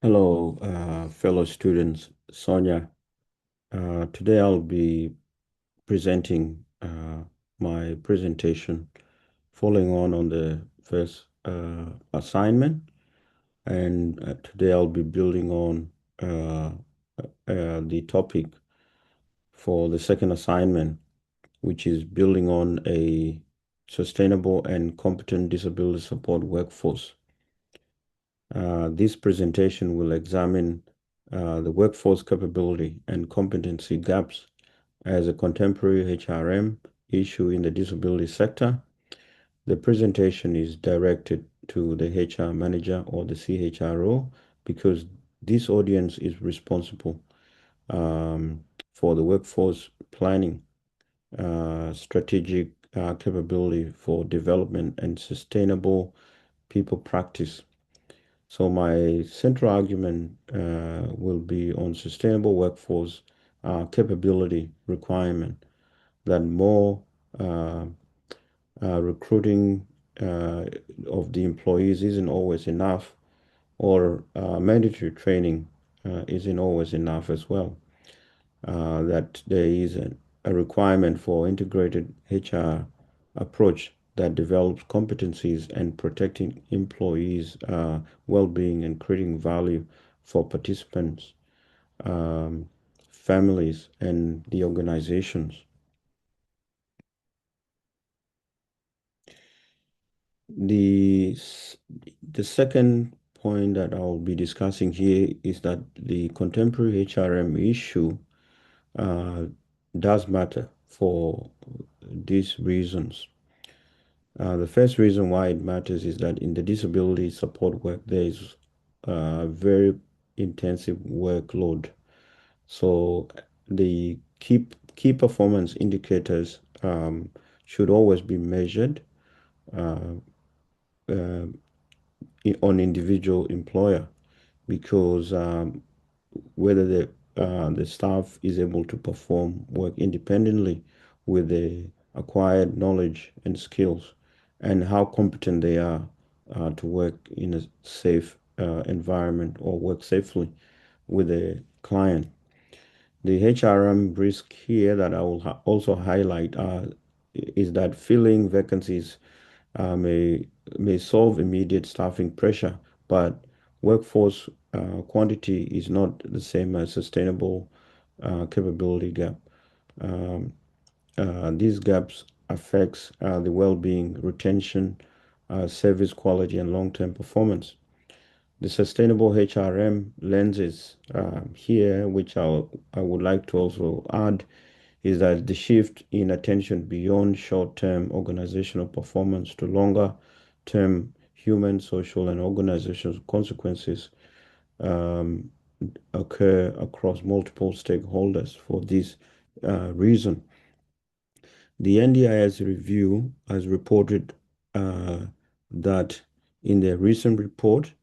Hello, fellow students, Sonia. Today I'll be presenting my presentation following on the first assignment. And today I'll be building on uh, the topic for the second assignment, which is building on a sustainable and competent disability support workforce. This presentation will examine the workforce capability and competency gaps as a contemporary HRM issue in the disability sector. The presentation is directed to the HR manager or the CHRO because this audience is responsible for the workforce planning, strategic capability for development and sustainable people practice. So my central argument will be on sustainable workforce capability requirement that more uh, recruiting uh, of the employees isn't always enough, or mandatory training isn't always enough as well. That there is a requirement for integrated HR approach that develops competencies and protecting employees' well-being and creating value for participants, um, families, and the organizations. The the second point that I'll be discussing here is that the contemporary HRM issue uh, does matter for these reasons. The first reason why it matters is that in the disability support work, there is a very intensive workload. So the key performance indicators should always be measured uh, uh, on individual employer because whether the staff is able to perform work independently with the acquired knowledge and skills, and how competent they are to work in a safe environment or work safely with the client. The HRM risk here that I will also highlight is that filling vacancies may solve immediate staffing pressure, but workforce quantity is not the same as sustainable capability gap. Um, these gaps affects the well-being, retention, service quality, and long-term performance. The sustainable HRM lenses here, which I would like to also add, is that the shift in attention beyond short-term organizational performance to longer-term human, social, and organizational consequences um, occur across multiple stakeholders. For this reason, the NDIS review has reported that in their recent report,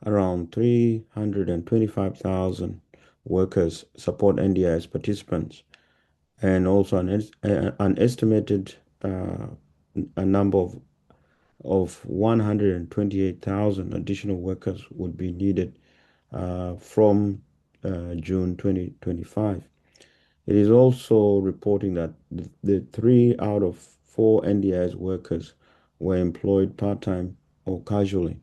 around 325,000 workers support NDIS participants, and also an estimated a number of 128,000 additional workers would be needed from June 2025. It is also reporting that the 3 out of 4 NDIS workers were employed part-time or casually.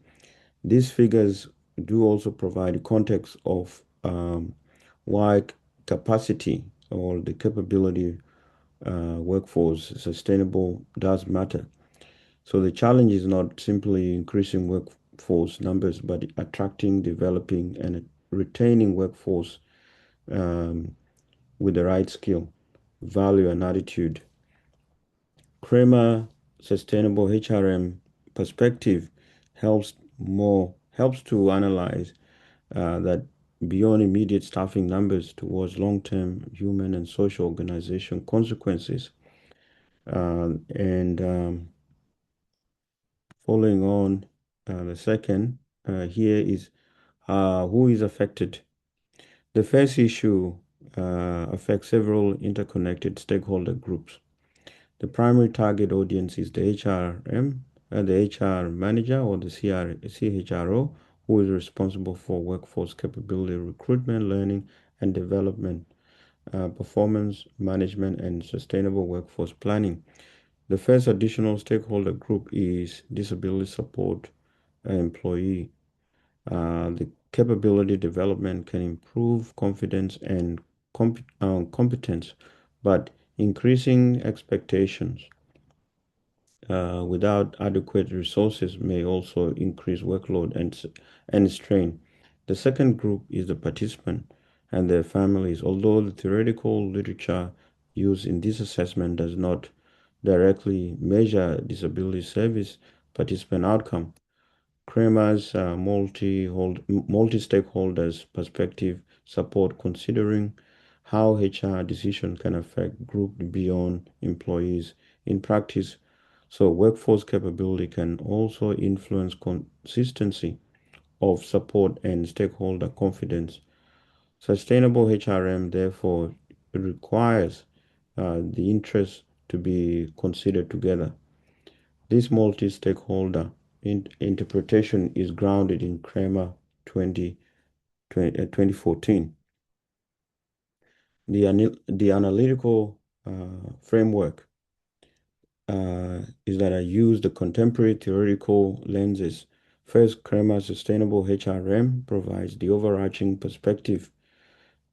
These figures do also provide context of why capacity or the capability workforce sustainable does matter. So the challenge is not simply increasing workforce numbers, but attracting, developing, and retaining workforce um, with the right skill, value, and attitude. Kramer Sustainable HRM perspective helps to analyze that beyond immediate staffing numbers towards long-term human and social organization consequences. And Following on, the second here is who is affected. The first issue affects several interconnected stakeholder groups. The primary target audience is the HRM, the HR manager or the CHRO who is responsible for workforce capability recruitment, learning and development, performance management, and sustainable workforce planning. The first additional stakeholder group is disability support employee. The capability development can improve confidence and competence, but increasing expectations without adequate resources may also increase workload and strain. The second group is the participant and their families. Although the theoretical literature used in this assessment does not directly measure disability service participant outcome, Kramer's multi-stakeholders perspective support considering how HR decision can affect group beyond employees. In practice, so workforce capability can also influence consistency of support and stakeholder confidence. Sustainable HRM therefore requires the interests to be considered together. This multi-stakeholder interpretation is grounded in Kramer 2014. The analytical framework is that I use the contemporary theoretical lenses. First, Kramer's sustainable HRM provides the overarching perspective.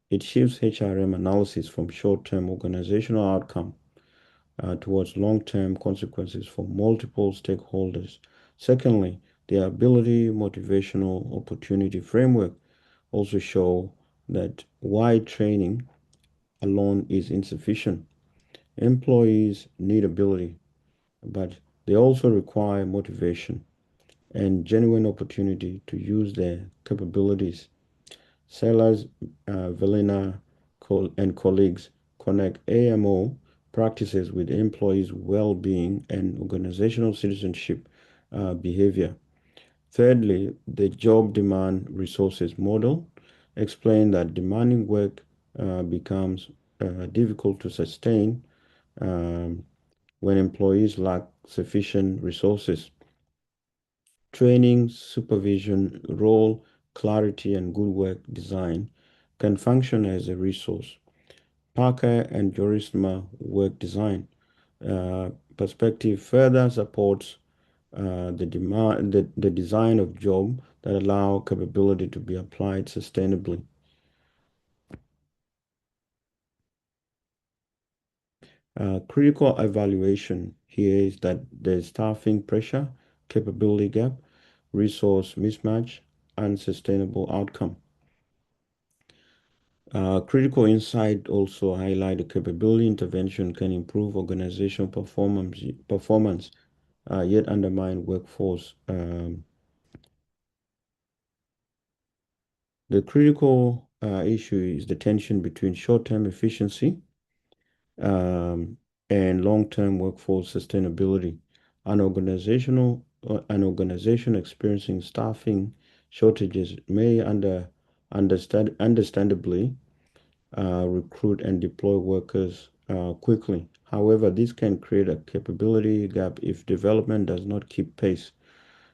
It shifts HRM analysis from short-term organizational outcome towards long-term consequences for multiple stakeholders. Secondly, the ability motivational opportunity framework also show that wide training alone is insufficient. Employees need ability, but they also require motivation and genuine opportunity to use their capabilities. Sellers, Velina and colleagues connect AMO practices with employees' well-being and organizational citizenship behavior. Thirdly, the job demand resources model explain that demanding work becomes difficult to sustain um, when employees lack sufficient resources. Training, supervision, role, clarity, and good work design can function as a resource. Parker and Jorisma work design perspective further supports the design of job that allow capability to be applied sustainably. Critical evaluation here is that there's staffing pressure, capability gap, resource mismatch, unsustainable outcome. Critical insight also highlight the capability intervention can improve organizational performance, yet undermine workforce. The critical issue is the tension between short-term efficiency um, and long-term workforce sustainability. An organization experiencing staffing shortages may understandably recruit and deploy workers quickly. However, this can create a capability gap if development does not keep pace.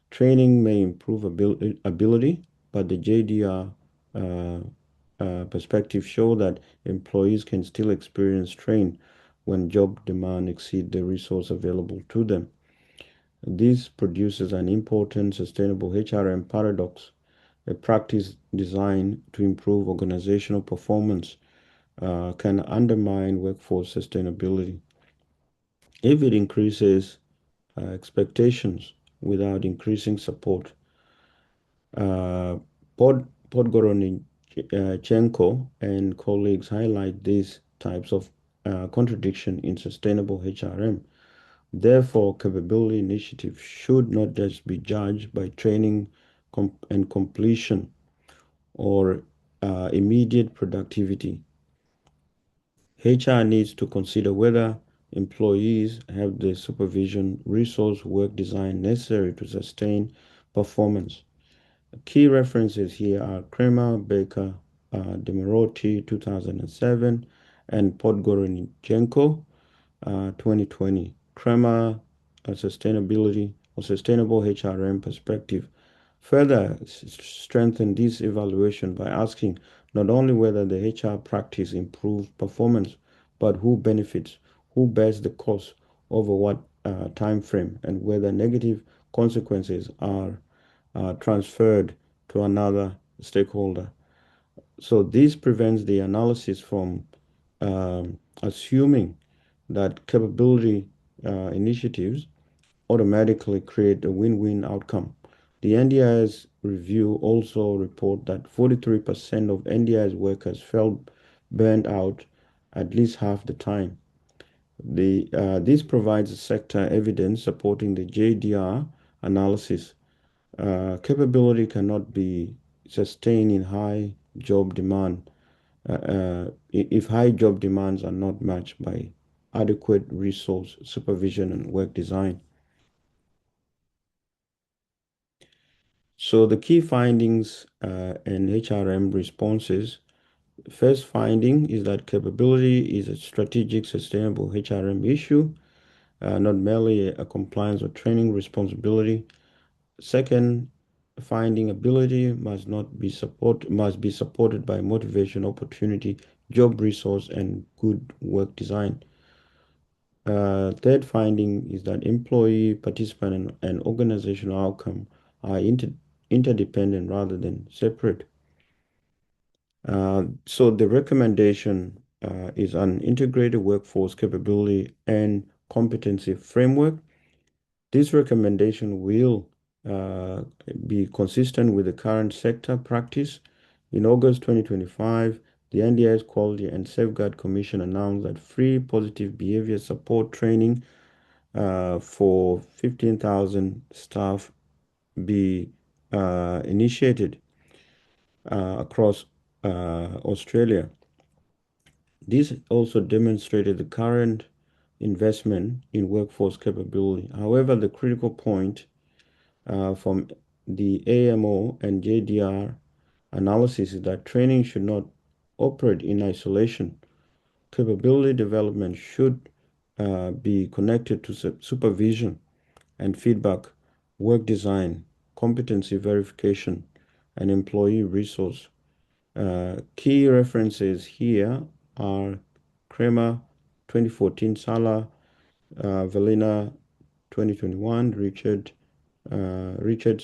Training may improve ability, but the JDR uh, perspective show that employees can still experience strain when job demand exceed the resource available to them. This produces an important sustainable HRM paradox, a practice designed to improve organizational performance can undermine workforce sustainability. If it increases expectations without increasing support, uh, Podgoronichenko and colleagues highlight these types of contradiction in sustainable HRM. Therefore, capability initiatives should not just be judged by training and completion or immediate productivity. HR needs to consider whether employees have the supervision, resource, work design necessary to sustain performance. Key references here are Kramer, Baker, Demirotti, 2007, and Podgornichenko, 2020. Kramer, Sustainability or Sustainable HRM Perspective Further, strengthen this evaluation by asking not only whether the HR practice improved performance, but who benefits, who bears the cost over what time frame, and whether negative consequences are transferred to another stakeholder. So this prevents the analysis from assuming that capability initiatives automatically create a win-win outcome. The NDIS review also report that 43% of NDIS workers felt burned out at least half the time. This provides sector evidence supporting the JDR analysis. Capability cannot be sustained in high job demand if high job demands are not matched by adequate resource supervision and work design. So the key findings and HRM responses. First finding is that capability is a strategic, sustainable HRM issue, not merely a compliance or training responsibility. Second finding, ability must be supported by motivation, opportunity, job resource, and good work design. Third finding is that employee, participant, and organizational outcome are interdependent rather than separate. So the recommendation is an integrated workforce capability and competency framework. This recommendation will uh, be consistent with the current sector practice. In August 2025, the NDIS Quality and Safeguard Commission announced that free positive behavior support training for 15,000 staff be initiated across Australia. This also demonstrated the current investment in workforce capability. However, the critical point from the AMO and JDR analysis is that training should not operate in isolation. Capability development should be connected to supervision and feedback, work design, competency verification, and employee resource. Key references here are Kramer 2014, Sala, Valina 2021, Richards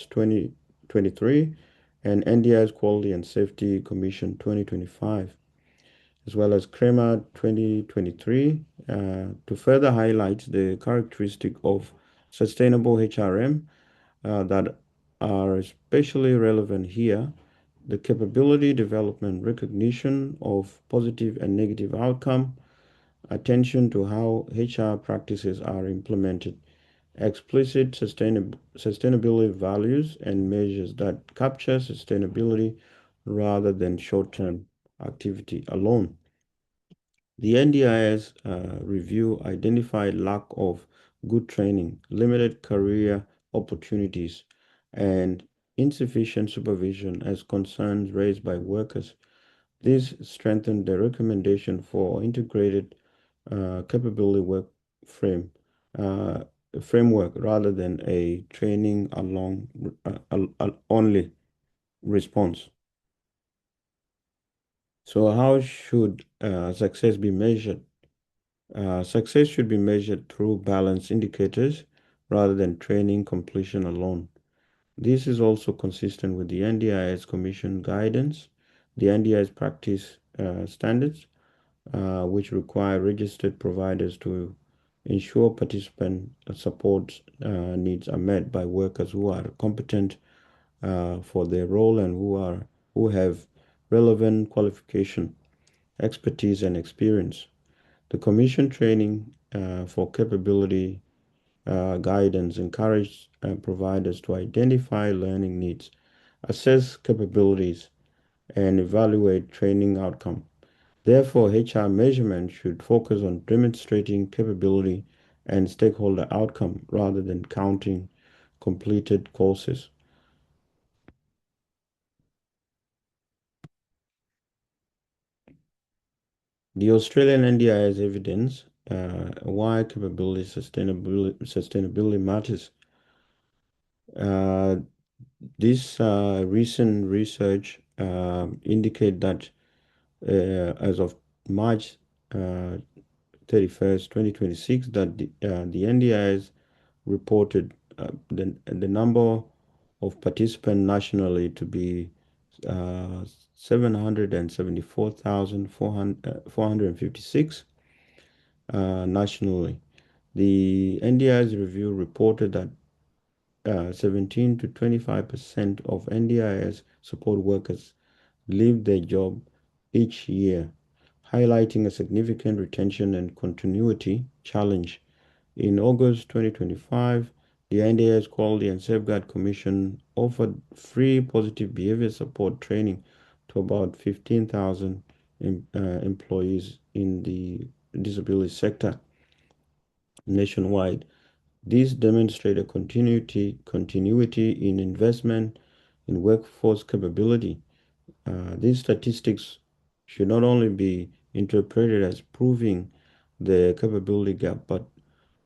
2023, and NDI's Quality and Safety Commission 2025, as well as Kramer 2023, to further highlight the characteristic of sustainable HRM that are especially relevant here: the capability development, recognition of positive and negative outcome, attention to how HR practices are implemented, explicit sustainability values and measures that capture sustainability rather than short-term activity alone. The NDIS review identified lack of good training, limited career opportunities, and insufficient supervision as concerns raised by workers. This strengthened the recommendation for integrated capability work frame uh, framework rather than a training along only response. So how should success be measured? Success should be measured through balanced indicators rather than training completion alone. This is also consistent with the NDIS Commission guidance, the NDIS practice standards, which require registered providers to ensure participant support needs are met by workers who are competent for their role and who have relevant qualification, expertise, and experience. The Commission training for capability guidance encourage providers to identify learning needs, assess capabilities, and evaluate training outcome. Therefore, HR measurement should focus on demonstrating capability and stakeholder outcome rather than counting completed courses. The Australian NDIS evidence why capability sustainability matters. Uh, This recent research indicate that as of March 31st, 2026, that the NDIS reported the number of participants nationally to be 774,456 nationally. The NDIS review reported that 17 to 25% of NDIS support workers leave their job each year, highlighting a significant retention and continuity challenge. In August 2025, the NDIS Quality and Safeguard Commission offered free positive behavior support training to about 15,000 employees in the disability sector nationwide. This demonstrated continuity in investment in workforce capability. These statistics should not only be interpreted as proving the capability gap, but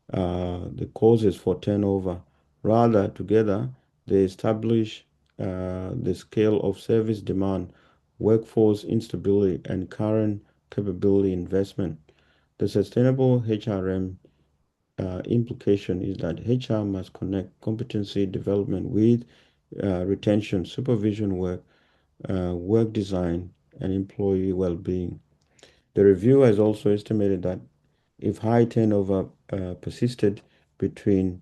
the causes for turnover. Rather, together, they establish the scale of service demand, workforce instability, and current capability investment. The sustainable HRM implication is that HR must connect competency development with retention, supervision work, work design, and employee well-being. The review has also estimated that if high turnover persisted between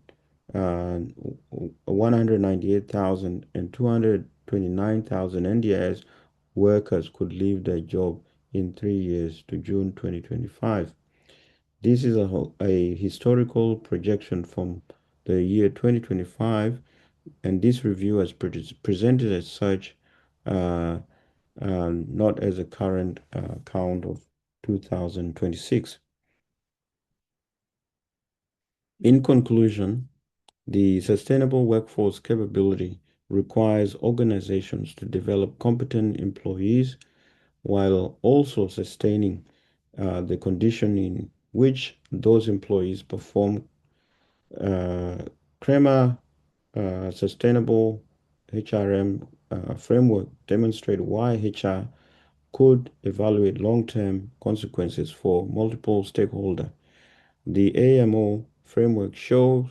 198,000 and 229,000 NDIS workers could leave their job in 3 years to June 2025. This is a historical projection from the year 2025, and this review has presented as such, uh, not as a current count of 2026. In conclusion, the sustainable workforce capability requires organizations to develop competent employees while also sustaining the condition in which those employees perform. CREMA sustainable HRM framework demonstrate why HR could evaluate long-term consequences for multiple stakeholders. The AMO framework shows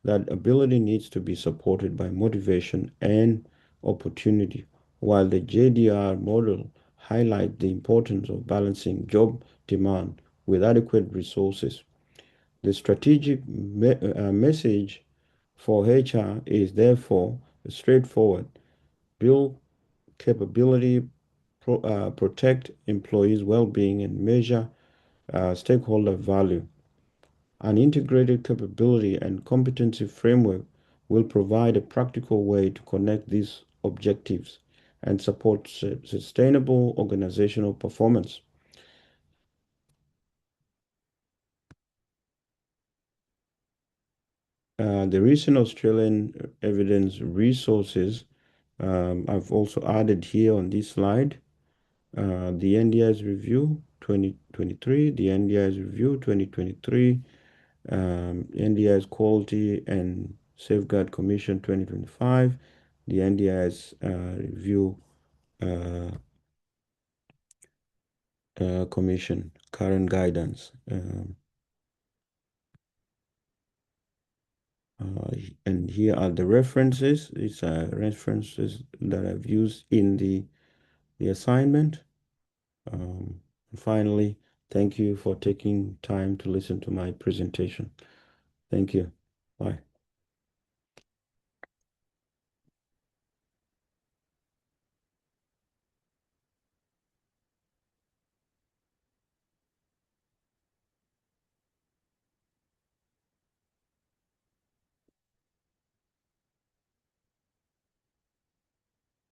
that ability needs to be supported by motivation and opportunity, while the JDR model highlights the importance of balancing job demand with adequate resources. The strategic message for HR is therefore straightforward: build capability, protect employees' well-being, and measure stakeholder value. An integrated capability and competency framework will provide a practical way to connect these objectives and support sustainable organizational performance. The recent Australian evidence resources I've also added here on this slide. The NDIS Review 2023, the NDIS Review 2023, NDIS Quality and Safeguard Commission 2025, the NDIS Review uh, Commission current guidance. And here are the references. These are references that I've used in the assignment. Um, Finally, thank you for taking time to listen to my presentation. Thank you. Bye.